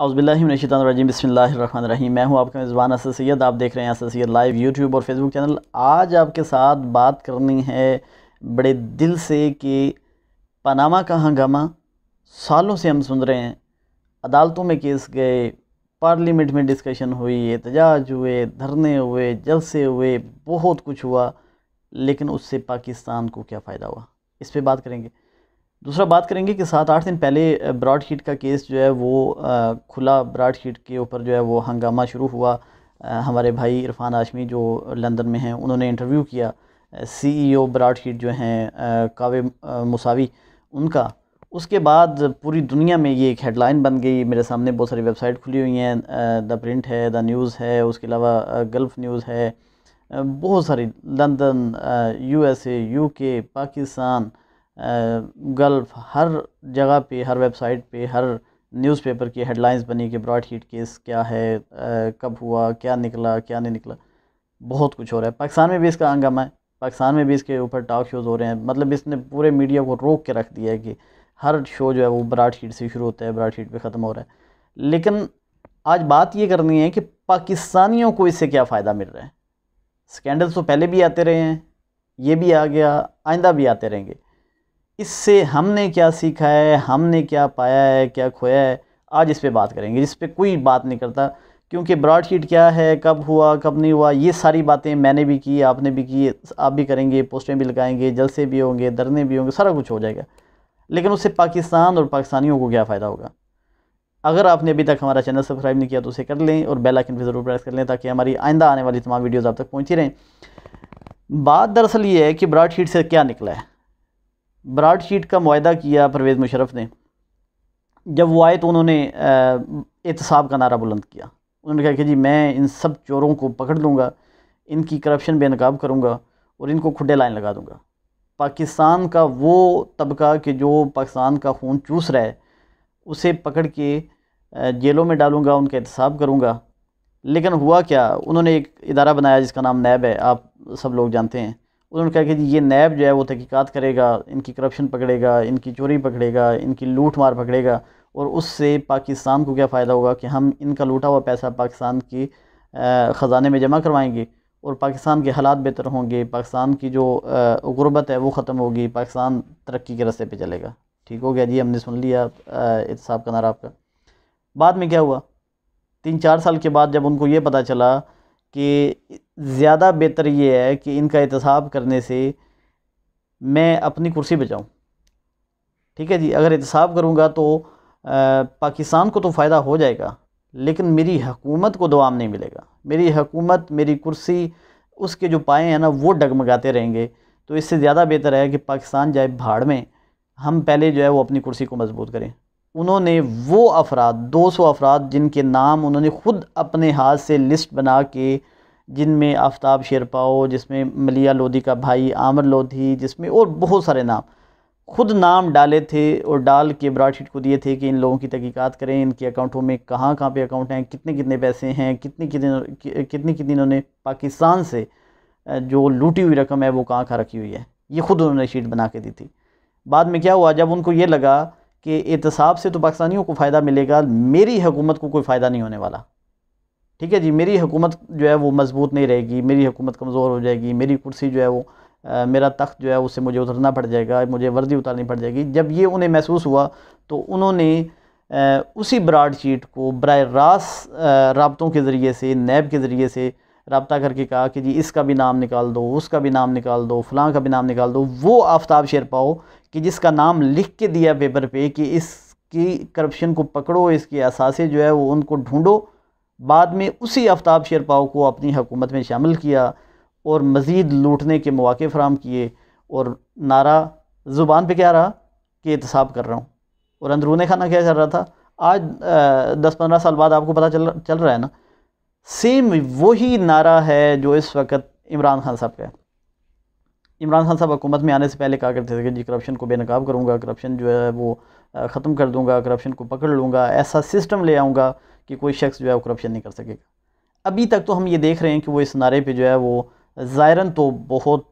औज़ुबिल्लाहिमिनश्शैतानिर्रजीम बिस्मिल्लाहिर्रहमानिर्रहीम। मैं हूं आपका मेज़बान असद सैयद। आप देख रहे हैं असद सैयद लाइव यूट्यूब और फेसबुक चैनल। आज आपके साथ बात करनी है बड़े दिल से कि पनामा का हंगामा सालों से हम सुन रहे हैं। अदालतों में केस गए, पार्लियामेंट में डिस्कशन हुई, एहतजाज हुए, धरने हुए, जलसे हुए, बहुत कुछ हुआ, लेकिन उससे पाकिस्तान को क्या फ़ायदा हुआ, इस पर बात करेंगे। दूसरा बात करेंगे कि 7-8 दिन पहले ब्रॉडशीट का केस जो है वो खुला। ब्रॉडशीट के ऊपर जो है वो हंगामा शुरू हुआ। हमारे भाई इरफान हाशमी जो लंदन में हैं, उन्होंने इंटरव्यू किया सीईओ ब्रॉडशीट जो हैं कावे मुसावी उनका। उसके बाद पूरी दुनिया में ये एक हेडलाइन बन गई। मेरे सामने बहुत सारी वेबसाइट खुली हुई हैं, द प्रिंट है, द न्यूज़ है, उसके अलावा गल्फ़ न्यूज़ है, बहुत सारी, London, USA, UK, Pakistan, Gulf, हर जगह पे, हर वेबसाइट पे, हर न्यूज़पेपर की हेडलाइंस बनी कि ब्रॉडशीट केस क्या है, कब हुआ, क्या निकला, क्या नहीं निकला। बहुत कुछ हो रहा है। पाकिस्तान में भी इसका हंगामा है, पाकिस्तान में भी इसके ऊपर टॉक शोज़ हो रहे हैं। मतलब इसने पूरे मीडिया को रोक के रख दिया है कि हर शो जो है वो ब्रॉडशीट से शुरू होता है, ब्रॉडशीट पे ख़त्म हो रहा है। लेकिन आज बात ये करनी है कि पाकिस्तानियों को इससे क्या फ़ायदा मिल रहा है। स्कैंडल्स तो पहले भी आते रहे हैं, ये भी आ गया, आइंदा भी आते रहेंगे। इससे हमने क्या सीखा है, हमने क्या पाया है, क्या खोया है, आज इस पे बात करेंगे, जिस पे कोई बात नहीं करता। क्योंकि ब्रॉडशीट क्या है, कब हुआ, कब नहीं हुआ, ये सारी बातें मैंने भी की, आपने भी की, आप भी करेंगे, पोस्टें भी लगाएंगे, जलसे भी होंगे, धरने भी होंगे, सारा कुछ हो जाएगा। लेकिन उससे पाकिस्तान और पाकिस्तानियों को क्या फ़ायदा होगा। अगर आपने अभी तक हमारा चैनल सब्सक्राइब नहीं किया तो उसे कर लें और बेल आइकन पर ज़रूर प्रेस कर लें, ताकि हमारी आइंदा आने वाली तमाम वीडियोज़ आप तक पहुँचती रहें। बात दरअसल ये है कि ब्रॉडशीट से क्या निकला है। ब्रॉडशीट का मुआहदा किया परवेज़ मुशर्रफ ने। जब वो आए तो उन्होंने एहतसाब का नारा बुलंद किया। उन्होंने कहा कि जी मैं इन सब चोरों को पकड़ लूँगा, इनकी करप्शन बेनकाब करूँगा और इनको खुड्डे लाइन लगा दूँगा। पाकिस्तान का वो तबका कि जो पाकिस्तान का खून चूस रहा है, उसे पकड़ के जेलों में डालूँगा, उनका एहतसाब करूँगा। लेकिन हुआ क्या, उन्होंने एक इदारा बनाया जिसका नाम नैब है, आप सब लोग जानते हैं। उन्होंने कहा कि जी ये नैब जो है वो तहकीकात करेगा, इनकी करप्शन पकड़ेगा, इनकी चोरी पकड़ेगा, इनकी लूट मार पकड़ेगा। और उससे पाकिस्तान को क्या फ़ायदा होगा कि हम इनका लूटा हुआ पैसा पाकिस्तान की ख़जाने में जमा करवाएंगे और पाकिस्तान के हालात बेहतर होंगे, पाकिस्तान की जो गुर्बत है वो ख़त्म होगी, पाकिस्तान तरक्की के रास्ते पे चलेगा। ठीक हो गया जी, हमने सुन लिया एहतसाब का नारा आपका। बाद में क्या हुआ, 3-4 साल के बाद जब उनको ये पता चला कि ज़्यादा बेहतर ये है कि इनका एहतसाब करने से मैं अपनी कुर्सी बचाऊं। ठीक है जी, अगर एहतसाब करूंगा तो पाकिस्तान को तो फ़ायदा हो जाएगा, लेकिन मेरी हुकूमत को दुआम नहीं मिलेगा। मेरी हुकूमत, मेरी कुर्सी, उसके जो पाए हैं ना वो डगमगाते रहेंगे। तो इससे ज़्यादा बेहतर है कि पाकिस्तान जाए भाड़ में, हम पहले जो है वो अपनी कुर्सी को मजबूत करें। उन्होंने वो अफराद, 200 अफराद जिनके नाम उन्होंने ख़ुद अपने हाथ से लिस्ट बना के, जिनमें आफ्ताब शेरपाओ, जिसमें मलिया लोधी का भाई आमिर लोधी, जिसमें और बहुत सारे नाम, ख़ुद नाम डाले थे और डाल के ब्रॉडशीट को दिए थे कि इन लोगों की तहकीकात करें, इनके अकाउंटों में कहाँ कहाँ पे अकाउंट हैं, कितने कितने पैसे हैं, कितनी कितनी इन्होंने पाकिस्तान से जो लूटी हुई रकम है वो कहाँ कहाँ रखी हुई है, ये ख़ुद उन्होंने शीट बना के दी थी। बाद में क्या हुआ, जब उनको ये लगा कि एहतसाब से तो पाकिस्तानियों को फ़ायदा मिलेगा, मेरी हुकूमत को कोई फ़ायदा नहीं होने वाला। ठीक है जी, मेरी हुकूमत जो है वो मजबूत नहीं रहेगी, मेरी हुकूमत कमज़ोर हो जाएगी, मेरी कुर्सी जो है वो मेरा तख्त जो है उससे मुझे उतरना पड़ जाएगा, मुझे वर्दी उतारनी पड़ जाएगी। जब ये उन्हें महसूस हुआ तो उन्होंने उसी ब्रॉडशीट को बराह रास्त राब्तों के ज़रिए से, नैब के ज़रिए से रब्ता करके कहा कि जी इसका भी नाम निकाल दो, उसका भी नाम निकाल दो, फ़लाँ का भी नाम निकाल दो। वो आफ्ताब शेरपाओ कि जिसका नाम लिख के दिया पेपर पे कि इसकी करप्शन को पकड़ो, इसकी असासे जो है वो उनको ढूंढो। बाद में उसी आफ्ताब शेरपाओ को अपनी हुकूमत में शामिल किया और मज़ीद लूटने के मौके फराम किए। और नारा ज़ुबान पे क्या रहा कि एहतसाब कर रहा हूँ, और अंदरूने खाना क्या चल रहा था। आज 10-15 साल बाद आपको पता चल रहा है ना, सेम वही नारा है जो इस वक्त इमरान खान साहब का है। इमरान खान साहब हुकूमत में आने से पहले कहा करते थे कि जी करप्शन को बेनकाब करूँगा, करप्शन जो है वो ख़त्म कर दूँगा, करप्शन को पकड़ लूँगा, ऐसा सिस्टम ले आऊँगा कि कोई शख्स जो है वो करप्शन नहीं कर सकेगा। अभी तक तो हम ये देख रहे हैं कि वो इस नारे पे जो है वो ज़ाहिरन तो बहुत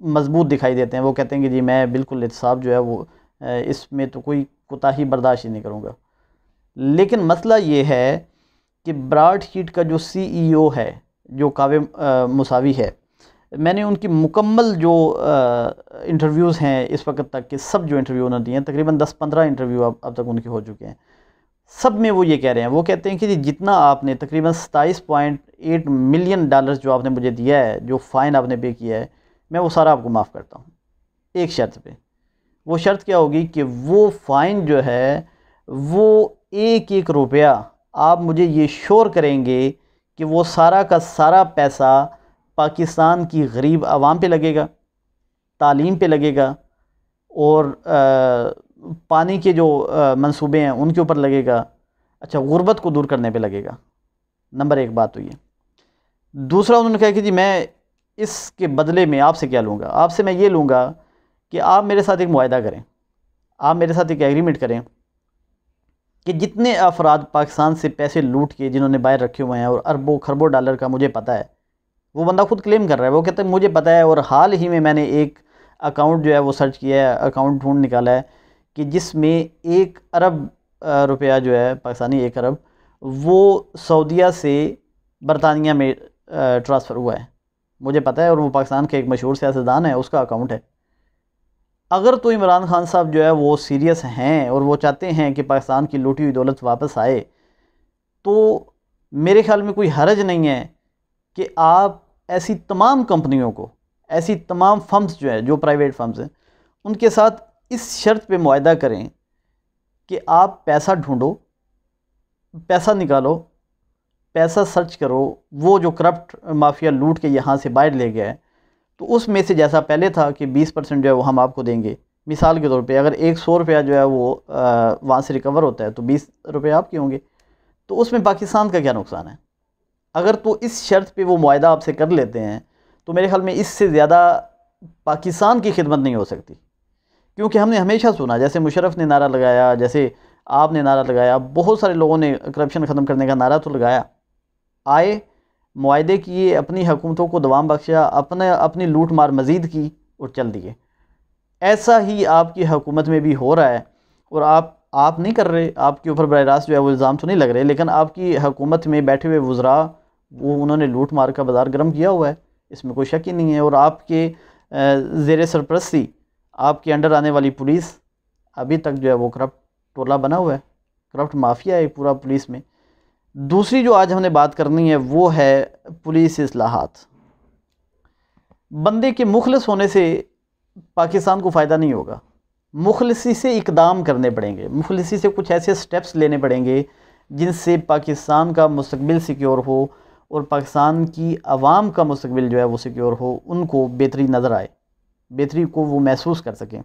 मजबूत दिखाई देते हैं। वो कहते हैं कि जी मैं बिल्कुल एहतसाब जो है वो इसमें तो कोई कोताही बर्दाश्त ही नहीं करूँगा। लेकिन मसला ये है कि ब्रॉडशीट का जो CEO है, जो कावे मुसावी है, मैंने उनकी मुकम्मल जो इंटरव्यूज़ हैं इस वक्त तक के, सब जो इंटरव्यू उन्होंने दिए हैं, तकरीबन 10-15 इंटरव्यू अब तक उनके हो चुके हैं, सब में वो ये कह रहे हैं, वो कहते हैं कि जितना आपने तकरीबन $27.8 मिलियन जो आपने मुझे दिया है, जो फ़ाइन आपने पे किया है, मैं वो सारा आपको माफ़ करता हूँ, एक शर्त पे। वो शर्त क्या होगी कि वो फ़ाइन जो है वो एक एक रुपया आप मुझे ये श्योर करेंगे कि वो सारा का सारा पैसा पाकिस्तान की गरीब आवाम पे लगेगा, तालीम पे लगेगा, और पानी के जो मंसूबे हैं उनके ऊपर लगेगा, अच्छा गुर्बत को दूर करने पे लगेगा। नंबर एक बात तो ये। दूसरा उन्होंने कहा कि जी मैं इसके बदले में आपसे क्या लूँगा, आपसे मैं ये लूँगा कि आप मेरे साथ एक मुआहदा करें, आप मेरे साथ एक एग्रीमेंट करें कि जितने अफराद पाकिस्तान से पैसे लूट के जिन्होंने बाहर रखे हुए हैं, और अरबों खरबों डॉलर का मुझे पता है, वो बंदा खुद क्लेम कर रहा है, वो कहता है मुझे पता है, और हाल ही में मैंने एक अकाउंट जो है वो सर्च किया है, अकाउंट ढूंढ निकाला है कि जिसमें 1 अरब रुपया जो है पाकिस्तानी, 1 अरब, वो सऊदीया से बरतानिया में ट्रांसफ़र हुआ है, मुझे पता है, और वो पाकिस्तान के एक मशहूर सियासतदान है, उसका अकाउंट है। अगर तो इमरान खान साहब जो है वो सीरियस हैं और वो चाहते हैं कि पाकिस्तान की लूटी हुई दौलत वापस आए, तो मेरे ख़्याल में कोई हर्ज नहीं है कि आप ऐसी तमाम कंपनियों को, ऐसी तमाम फर्म्स जो है, जो प्राइवेट फर्म्स हैं, उनके साथ इस शर्त पे मुआहदा करें कि आप पैसा ढूंढो, पैसा निकालो, पैसा सर्च करो, वो जो करप्ट माफिया लूट के यहाँ से बाहर ले गया है, तो उसमें से जैसा पहले था कि 20% जो है वो हम आपको देंगे, मिसाल के तौर पे अगर 100 रुपया जो है वो वहाँ से रिकवर होता है तो 20 रुपये आपके होंगे, तो उसमें पाकिस्तान का क्या नुकसान है? अगर तो इस शर्त पे वो मुआहदा आपसे कर लेते हैं तो मेरे ख्याल में इससे ज़्यादा पाकिस्तान की खिदमत नहीं हो सकती। क्योंकि हमने हमेशा सुना, जैसे मुशर्रफ ने नारा लगाया, जैसे आपने नारा लगाया, बहुत सारे लोगों ने करप्शन ख़त्म करने का नारा तो लगाया, आए मुआहदे किए, अपनी हुकूमतों को दवाम बख्शा, अपनी लूट मार मज़ीद की और चल दिए। ऐसा ही आपकी हुकूमत में भी हो रहा है, और आप नहीं कर रहे, आपके ऊपर बराह रास्त जो है वो इल्ज़ाम तो नहीं लग रहे, लेकिन आपकी हुकूमत में बैठे हुए वज़रा वो उन्होंने लूट मार का बाज़ार गर्म किया हुआ है, इसमें कोई शक ही नहीं है। और आपके ज़ेर सरपरस्ती आपके अंडर आने वाली पुलिस अभी तक जो है वो करप्ट टोला बना हुआ है, करप्ट माफिया है पूरा पुलिस में। दूसरी जो आज हमने बात करनी है वो है पुलिस इस्लाहात। बंदे के मुखलिस होने से पाकिस्तान को फ़ायदा नहीं होगा, मुखलिसी से इकदाम करने पड़ेंगे, मुखलिसी से कुछ ऐसे स्टेप्स लेने पड़ेंगे जिनसे पाकिस्तान का मुस्तकबिल सिक्योर हो और पाकिस्तान की आवाम का मुस्तकबिल जो है वो सिक्योर हो, उनको बेहतरी नज़र आए, बेहतरी को वो महसूस कर सकें।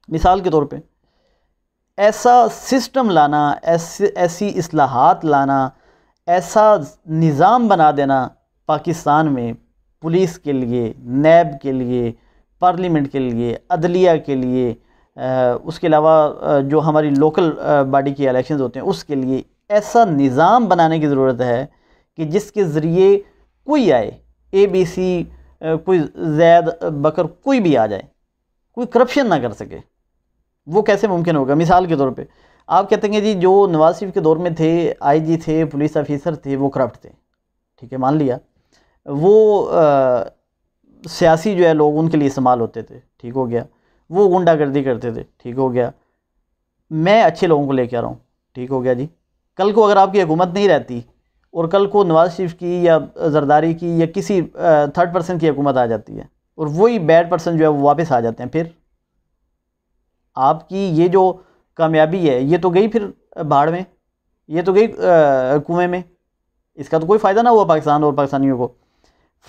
मिसाल के तौर पे ऐसा सिस्टम लाना, ऐसी इस्लाहात लाना, ऐसा निज़ाम बना देना पाकिस्तान में पुलिस के लिए, नैब के लिए, पार्लियामेंट के लिए, अदलिया के लिए, उसके अलावा जो हमारी लोकल बॉडी की इलेक्शंस होते हैं उसके लिए, ऐसा निज़ाम बनाने की ज़रूरत है कि जिसके ज़रिए कोई आए, ABC, कोई जैद बकर, कोई भी आ जाए, कोई करप्शन ना कर सके। वो कैसे मुमकिन होगा? मिसाल के तौर पे आप कहते हैं जी जो नवाज शरीफ के दौर में थे, IG थे, पुलिस ऑफिसर थे, वो करप्ट थे, ठीक है, मान लिया, वो सियासी जो है लोग उनके लिए इस्तेमाल होते थे, ठीक हो गया, वो गुंडागर्दी करते थे, ठीक हो गया, मैं अच्छे लोगों को लेके आ रहा हूँ, ठीक हो गया जी। कल को अगर आपकी हुकूमत नहीं रहती और कल को नवाज शरीफ की या जरदारी की या किसी थर्ड पर्सन की हुकूमत आ जाती है और वही बैड पर्सन जो है वो वापस आ जाते हैं, फिर आपकी ये जो कामयाबी है ये तो गई फिर भाड़ में, ये तो गई कुएं में, इसका तो कोई फ़ायदा ना हुआ पाकिस्तान और पाकिस्तानियों को।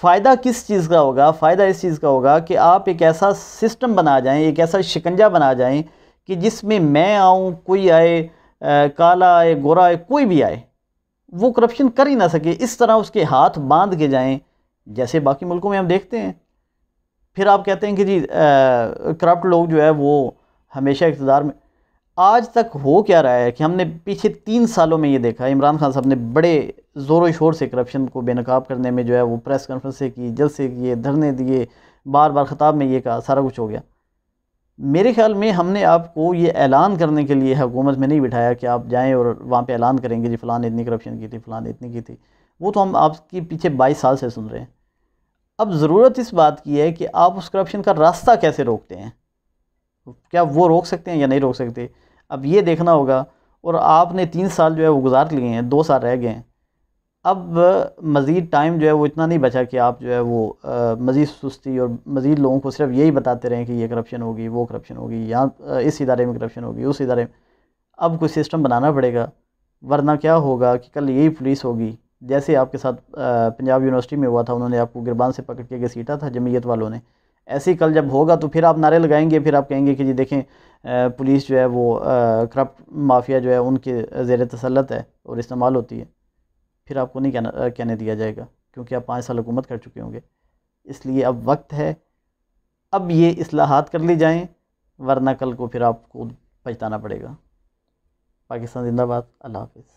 फ़ायदा किस चीज़ का होगा? फ़ायदा इस चीज़ का होगा कि आप एक ऐसा सिस्टम बना जाएं, एक ऐसा शिकंजा बना जाएं कि जिसमें मैं आऊँ, कोई आए, काला आए, गोरा आए, कोई भी आए, वो करप्शन कर ही ना सके, इस तरह उसके हाथ बांध के जाएं जैसे बाकी मुल्कों में हम देखते हैं। फिर आप कहते हैं कि जी करप्ट लोग जो है वो हमेशा इक़्तिदार में। आज तक हो क्या रहा है कि हमने पीछे 3 सालों में ये देखा, इमरान खान साहब ने बड़े ज़ोरों शोर से करप्शन को बेनकाब करने में जो है वो प्रेस कॉन्फ्रेंसें की, जलसे किए, धरने दिए, बार बार ख़िताब में ये कहा, सारा कुछ हो गया। मेरे ख्याल में हमने आपको ये ऐलान करने के लिए हुकूमत में नहीं बिठाया कि आप जाएं और वहाँ पे ऐलान करेंगे जी फ़लाँ ने इतनी करप्शन की थी, फ़लाँ ने इतनी की थी। वो तो हम आपके पीछे 22 साल से सुन रहे हैं। अब ज़रूरत इस बात की है कि आप उस करप्शन का रास्ता कैसे रोकते हैं, क्या वो रोक सकते हैं या नहीं रोक सकते, अब ये देखना होगा। और आपने 3 साल जो है वो गुजार लिए हैं, 2 साल रह गए हैं। अब मज़ीद टाइम जो है वो इतना नहीं बचा कि आप जो है वो मज़ीद सुस्ती और मज़ीद लोगों को सिर्फ यही बताते रहें कि ये करप्शन होगी, वो करप्शन होगी, यहाँ इस इदारे में करप्शन होगी, उस इदारे में। अब कोई सिस्टम बनाना पड़ेगा, वरना क्या होगा कि कल यही पुलिस होगी जैसे आपके साथ पंजाब यूनिवर्सिटी में हुआ था, उन्होंने आपको गिरबान से पकड़ के घसीटा था जमीयत वालों ने। ऐसे ही कल जब होगा तो फिर आप नारे लगाएंगे, फिर आप कहेंगे कि जी देखें पुलिस जो है वो करप्ट माफिया जो है उनके ज़ेर तसल्लुत है और इस्तेमाल होती है। फिर आपको नहीं कहने दिया जाएगा, क्योंकि आप 5 साल हुकूमत कर चुके होंगे। इसलिए अब वक्त है, अब ये इस्लाहात कर ली जाएं, वरना कल को फिर आपको पछताना पड़ेगा। पाकिस्तान जिंदाबाद। अल्लाह हाफ़िज़।